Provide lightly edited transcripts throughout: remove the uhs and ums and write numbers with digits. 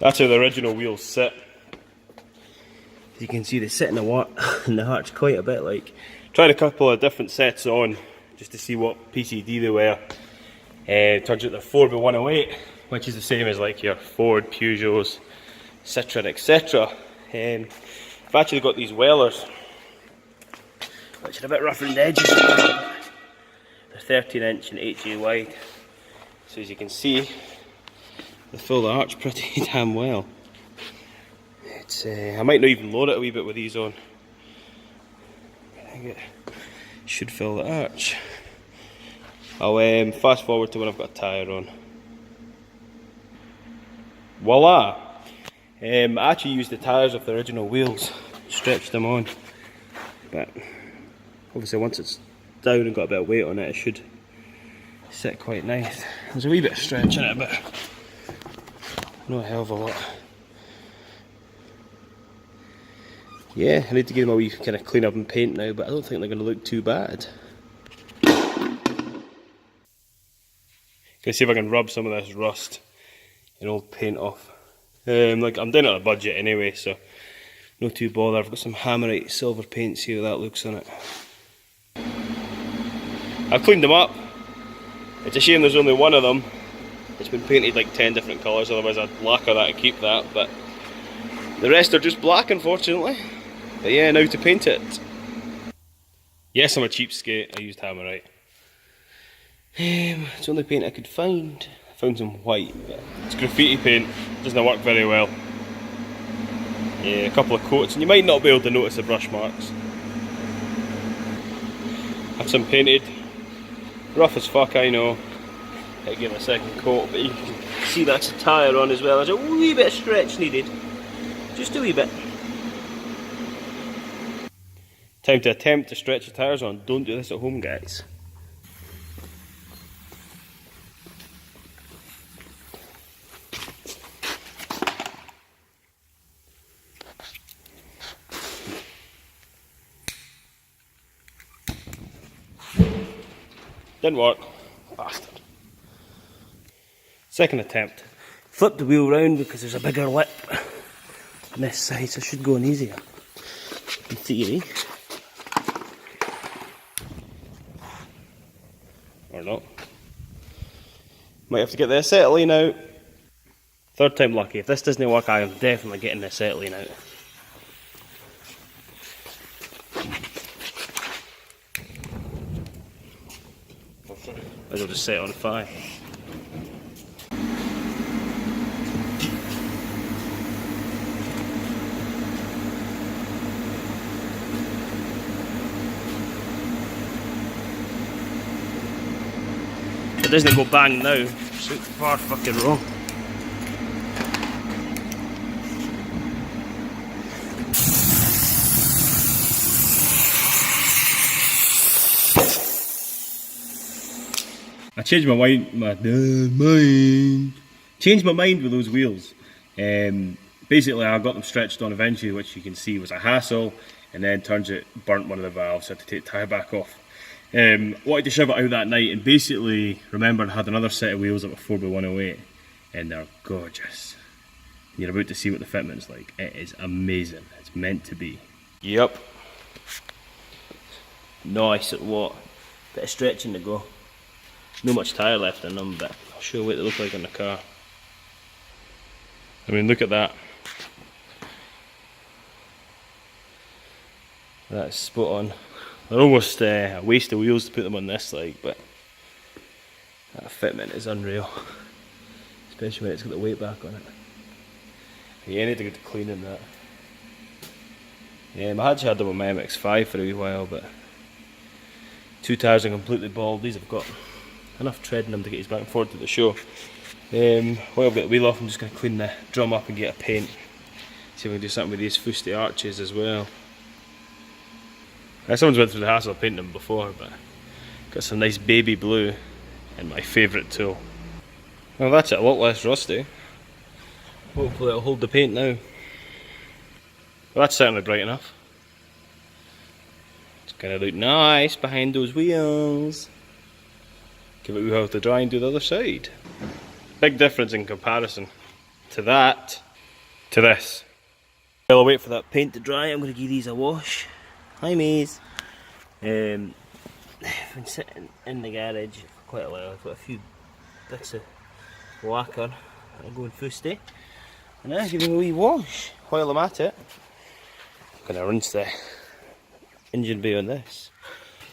That's how the original wheels sit. As you can see, they sit in the arch quite a bit. Like, tried a couple of different sets on just to see what PCD they were. Turns out they're 4x108, which is the same as like your Ford, Peugeots, Citroen, etc. I've actually got these Wellers, which are a bit rough around the edges. They're 13" and 8G wide. So as you can see, they fill the arch pretty damn well. I might not even load it a wee bit with these on. I think it should fill the arch. I'll fast forward to when I've got a tyre on. Voila! I actually used the tyres of the original wheels, stretched them on. But obviously once it's down and got a bit of weight on it, it should sit quite nice. There's a wee bit of stretch in it, but not a hell of a lot. Yeah, I need to give them a wee kind of clean up and paint now, but I don't think they're going to look too bad. Gonna see if I can rub some of this rust and old paint off. Like, I'm down at a budget anyway, so no too bother. I've got some Hammerite silver paint, see how that looks on it. I've cleaned them up. It's a shame there's only one of them. It's been painted like 10 different colours, otherwise I'd lacquer that and keep that, but the rest are just black, unfortunately. But yeah, now to paint it. Yes, I'm a cheapskate, I used Hammerite. It's the only paint I could find. I found some white, but it's graffiti paint, doesn't work very well. Yeah, a couple of coats, and you might not be able to notice the brush marks. Have some painted. Rough as fuck, I know. I give it a second coat, but you can see that's a tyre on as well. There's a wee bit of stretch needed. Just a wee bit. Time to attempt to stretch the tyres on. Don't do this at home, guys. Didn't work. Bastard. Second attempt. Flip the wheel round because there's a bigger lip on this side, so it should go on easier. In theory. Or not. Might have to get the acetylene out. Third time lucky. If this doesn't work, I am definitely getting the acetylene out. As I'll just set it on fire. It doesn't go bang now, it's far fucking wrong. I changed my mind with those wheels. Basically I got them stretched on eventually, which you can see was a hassle, and then turns out burnt one of the valves, so I had to take the tyre back off. Wanted to shove it out that night, and basically remembered I had another set of wheels that were 4x108, and they're gorgeous. You're about to see what the fitment's like. It is amazing. It's meant to be. Yep. Nice at what? Bit of stretching to go. Not much tyre left in them, but I'll show you what they look like on the car. I mean, look at that. That's spot on. They're almost a waste of wheels to put them on this, like, but that fitment is unreal. Especially when it's got the weight back on it. Yeah, I need to get to cleaning that. Yeah, I actually had them on my MX-5 for a wee while, but two tyres are completely bald. These have got enough tread in them to get us back and forth to the show. While I've got the wheel off, I'm just going to clean the drum up and get a paint. See if we can do something with these fusty arches as well. Someone's went through the hassle of painting them before, but got some nice baby blue and my favourite tool. Well, that's it, a lot less rusty. Hopefully it'll hold the paint now. Well, that's certainly bright enough. It's going to look nice behind those wheels. Give it a wee while to dry and do the other side. Big difference in comparison to that. to this. While I wait for that paint to dry, I'm going to give these a wash. Hi, Maze. I've been sitting in the garage for quite a while. I've got a few bits of lacquer that I'm going fusty. And now give them a wee wash while I'm at it. I'm going to rinse the engine bay on this.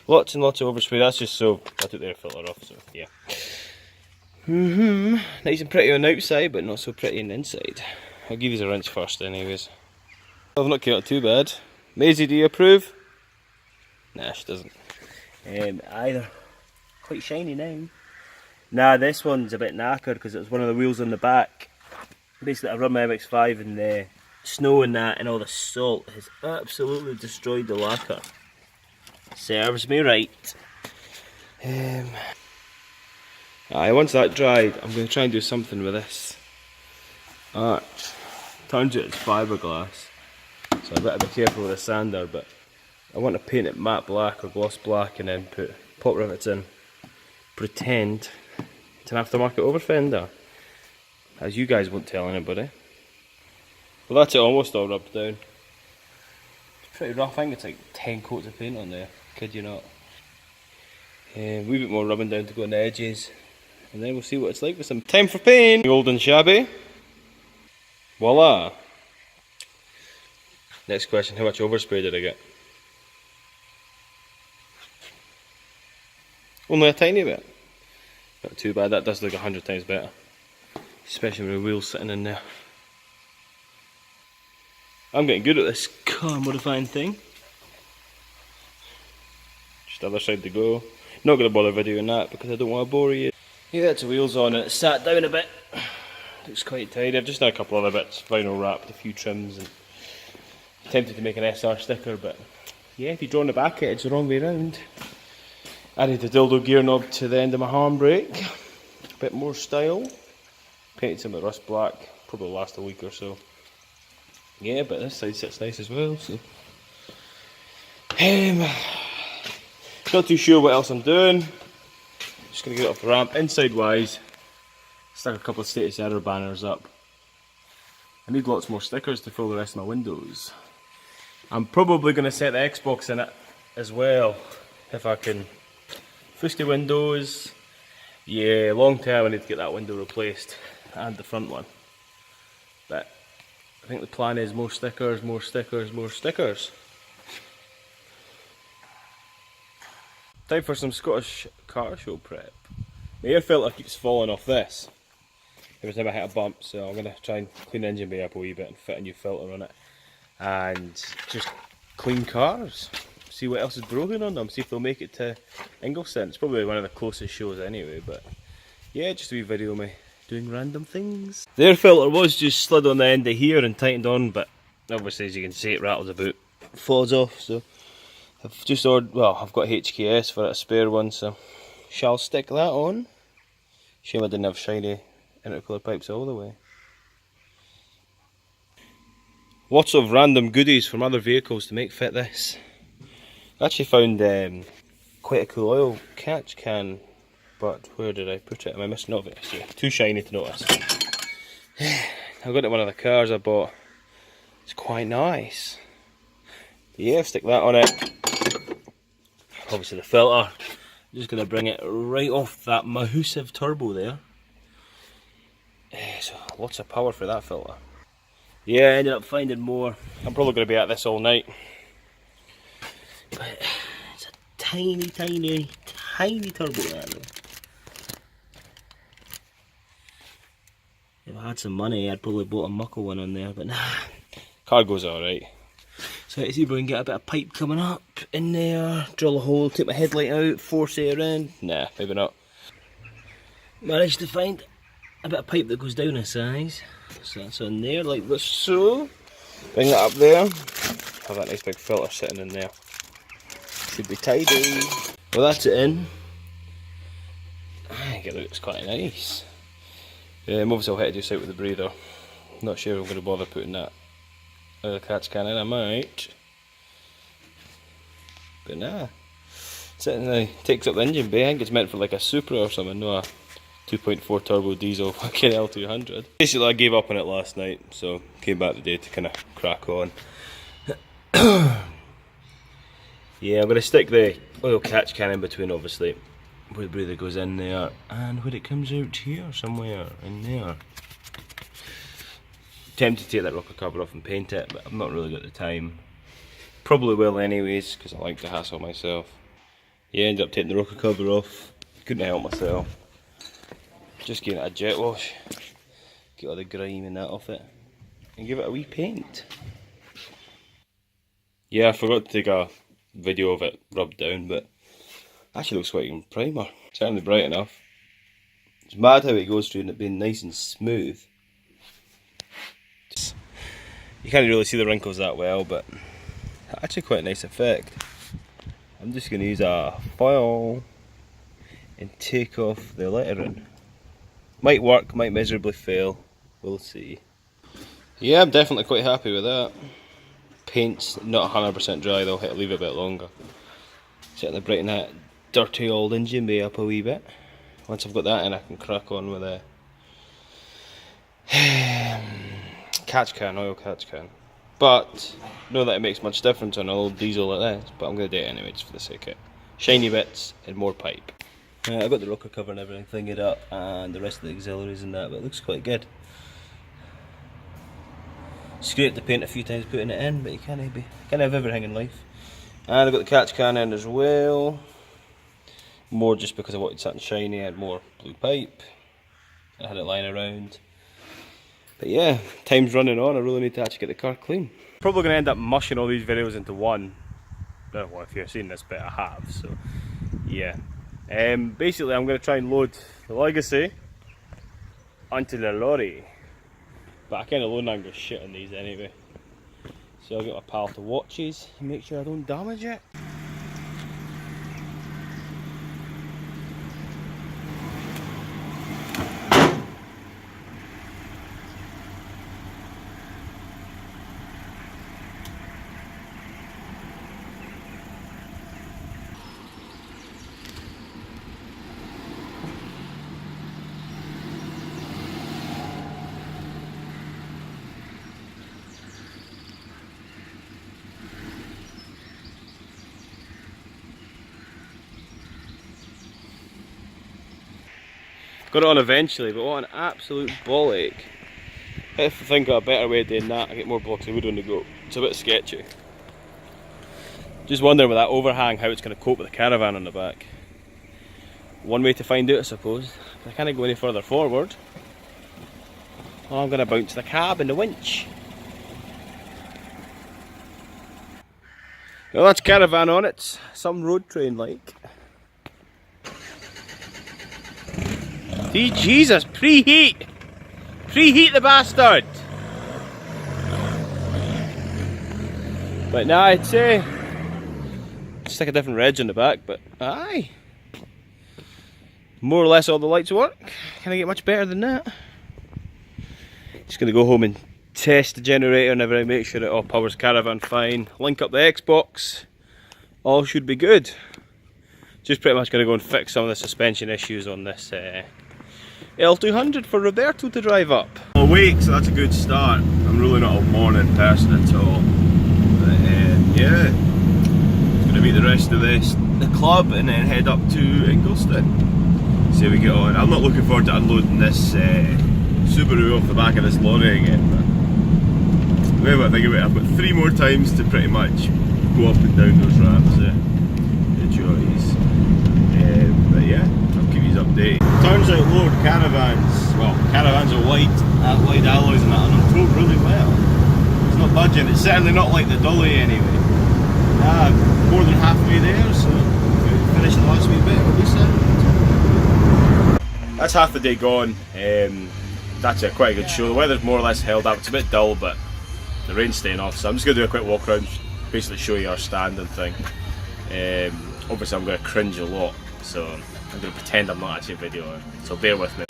Lots and lots of overspray, that's just so I took the air filter off, so yeah. Nice and pretty on the outside, but not so pretty on the inside. I'll give these a rinse first anyways. I've not got it too bad. Maisie, do you approve? Nah, she doesn't. Either. Quite shiny now. Nah, this one's a bit knackered because it was one of the wheels on the back. Basically I run my MX-5 and the snow and that and all the salt has absolutely destroyed the lacquer. Serves me right. Once that dried, I'm going to try and do something with this arch. Turns out it's fiberglass, so I better be careful with the sander, but I want to paint it matte black or gloss black and then put pot rivets in. Pretend it's an aftermarket over fender, as you guys won't tell anybody. Well, that's it almost all rubbed down. It's pretty rough, I think it's like 10 coats of paint on there, kid you not. A wee bit more rubbing down to go on the edges, and then we'll see what it's like with some time for paint. Old and shabby. Voila! Next question, how much overspray did I get? Only a tiny bit. Not too bad, that does look 100 times better. Especially with the wheels sitting in there. I'm getting good at this car modifying thing. Just the other side to go. Not going to bother videoing that because I don't want to bore you. Yeah, that's the wheels on and it's sat down a bit. Looks quite tidy. I've just done a couple other bits, vinyl wrapped, a few trims, and attempted to make an SR sticker, but yeah, if you draw on the back it's the wrong way round. Added the dildo gear knob to the end of my handbrake. A bit more style. Painted some of the rust black, probably last a week or so. Yeah, but this side sits nice as well, so. Not too sure what else I'm doing. Just going to get it off the ramp. Inside wise, stuck a couple of status error banners up. I need lots more stickers to fill the rest of my windows. I'm probably going to set the Xbox in it as well, if I can. Fusty windows. Yeah, long term I need to get that window replaced, and the front one. But I think the plan is more stickers, more stickers, more stickers. Time for some Scottish car show prep. My air filter keeps falling off this every time I hit a bump, so I'm going to try and clean the engine bay up a wee bit and fit a new filter on it. And just clean cars. See what else is broken on them, see if they'll make it to Ingleson. It's probably one of the closest shows anyway, but yeah, just a wee video of me doing random things. The air filter was just slid on the end of here and tightened on, but obviously as you can see it rattles about, falls off, so I've just ordered, well, I've got HKS for a spare one, so shall stick that on. Shame I didn't have shiny intercooler pipes all the way. Lots of random goodies from other vehicles to make fit this. I actually found quite a cool oil catch can, but where did I put it? Am I missing of it? Yeah, too shiny to notice. I got it in one of the cars I bought. It's quite nice. Yeah, stick that on it. Obviously the filter, I'm just going to bring it right off that massive turbo there. So lots of power for that filter. Yeah, I ended up finding more. I'm probably going to be at this all night. But it's a tiny, tiny, tiny turbo there though. If I had some money I'd probably bought a muckle one on there, but nah. Car goes alright. So let's see if we can get a bit of pipe coming up in there, drill a hole, take my headlight out, force air in. Nah, maybe not. Managed to find a bit of pipe that goes down a size. So that's on there like this, so. Bring that up there. Have that nice big filter sitting in there. Should be tidy. Well, that's it in. I think it looks quite nice. Obviously I'll have to do something with the breather. Not sure if I'm going to bother putting that catch can in, I might. But nah. Sitting there, takes up the engine bay. I think it's meant for like a Supra or something, no a 2.4 turbo diesel fucking L200. Basically I gave up on it last night, so came back today to kind of crack on. Yeah, I'm going to stick the oil catch can in between, obviously, where the breather goes in there and where it comes out here, somewhere in there. Tempted to take that rocker cover off and paint it, but I've not really got the time. Probably will anyways, because I like to hassle myself. Yeah, ended up taking the rocker cover off. Couldn't help myself. Just giving it a jet wash. Get all the grime and that off it. And give it a wee paint. Yeah, I forgot to take a video of it rubbed down, but actually looks quite in primer. Certainly bright enough. It's mad how it goes through and it being nice and smooth. You can't really see the wrinkles that well, but actually quite a nice effect. I'm just going to use a foil and take off the lettering. Might work, might miserably fail, we'll see. Yeah, I'm definitely quite happy with that. Paint's not 100% dry though, I'll leave it a bit longer. Certainly brighten that dirty old engine bay up a wee bit. Once I've got that in, I can crack on with a catch can, oil catch can. But, not that it makes much difference on an old diesel like this, but I'm going to do it anyway just for the sake of it. Shiny bits and more pipe. I've got the rocker cover and everything thingied up and the rest of the auxiliaries and that, but it looks quite good. Scraped the paint a few times putting it in, but you can't have everything in life. And I've got the catch can in as well. More just because I wanted something shiny, I had more blue pipe. I had it lying around. But yeah, time's running on, I really need to actually get the car clean. Probably going to end up mushing all these videos into one. Well, if you're seeing this bit I have, so yeah. Basically I'm going to try and load the Legacy onto the lorry. But I kind of load and go shit on these anyway. So I'll get my pallet of watches and make sure I don't damage it. Got it on eventually, but what an absolute bollock. If I think of a better way of doing that, I get more blocks of wood on the go. It's a bit sketchy. Just wondering with that overhang how it's going to cope with the Caravan on the back. One way to find out, I suppose. If I can't go any further forward, well, I'm going to bounce the cab and the winch. Well, that's Caravan on it. Some road train like. See, Jesus, preheat! Preheat the bastard! But now I'd say, stick a different reg on the back, but aye. More or less all the lights work. Can I get much better than that? Just gonna go home and test the generator and everything, make sure it all powers Caravan fine. Link up the Xbox. All should be good. Just pretty much gonna go and fix some of the suspension issues on this L200 for Roberto to drive up. I'm awake, so that's a good start. I'm really not a morning person at all. But yeah, it's going to be the rest of the club and then head up to Ingolstadt. See how we get on. I'm not looking forward to unloading this Subaru off the back of this lorry again. But wait, I think about it, I've got 3 more times to pretty much go up and down those ramps. The joys. But yeah, I'll keep you updated. Turns out Lord Caravans are wide alloys and that, and I'm told really well. It's not budging, it's certainly not like the Dolly anyway. More than halfway there, so finish the last wee bit, we'll be set. That's half the day gone. That's quite a good show. The weather's more or less held up, it's a bit dull, but the rain's staying off, so I'm just going to do a quick walk around, basically show you our stand and thing. Obviously I'm going to cringe a lot, so I'm going to pretend I'm not actually videoing, so bear with me.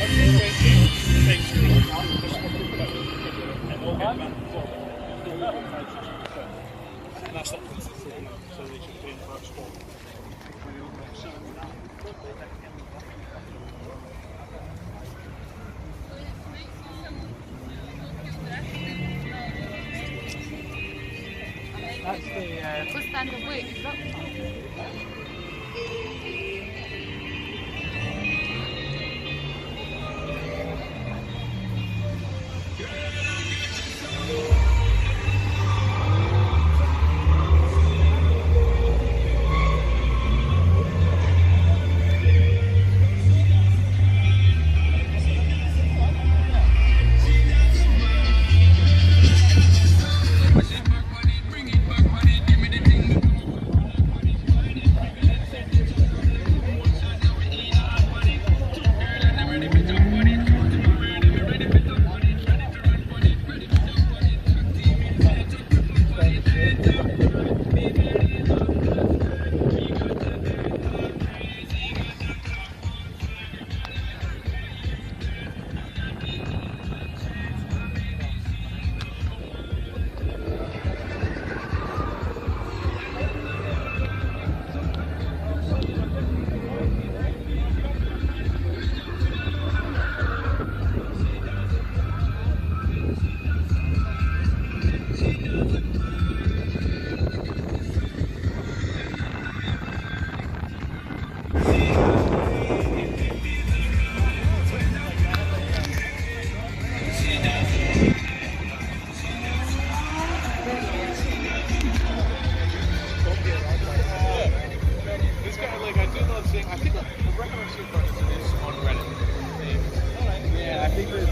That's the... What's standard weight? Is that This guy, like, I do love seeing... I think the record I've seen from is on Reddit. Yeah, I think there's...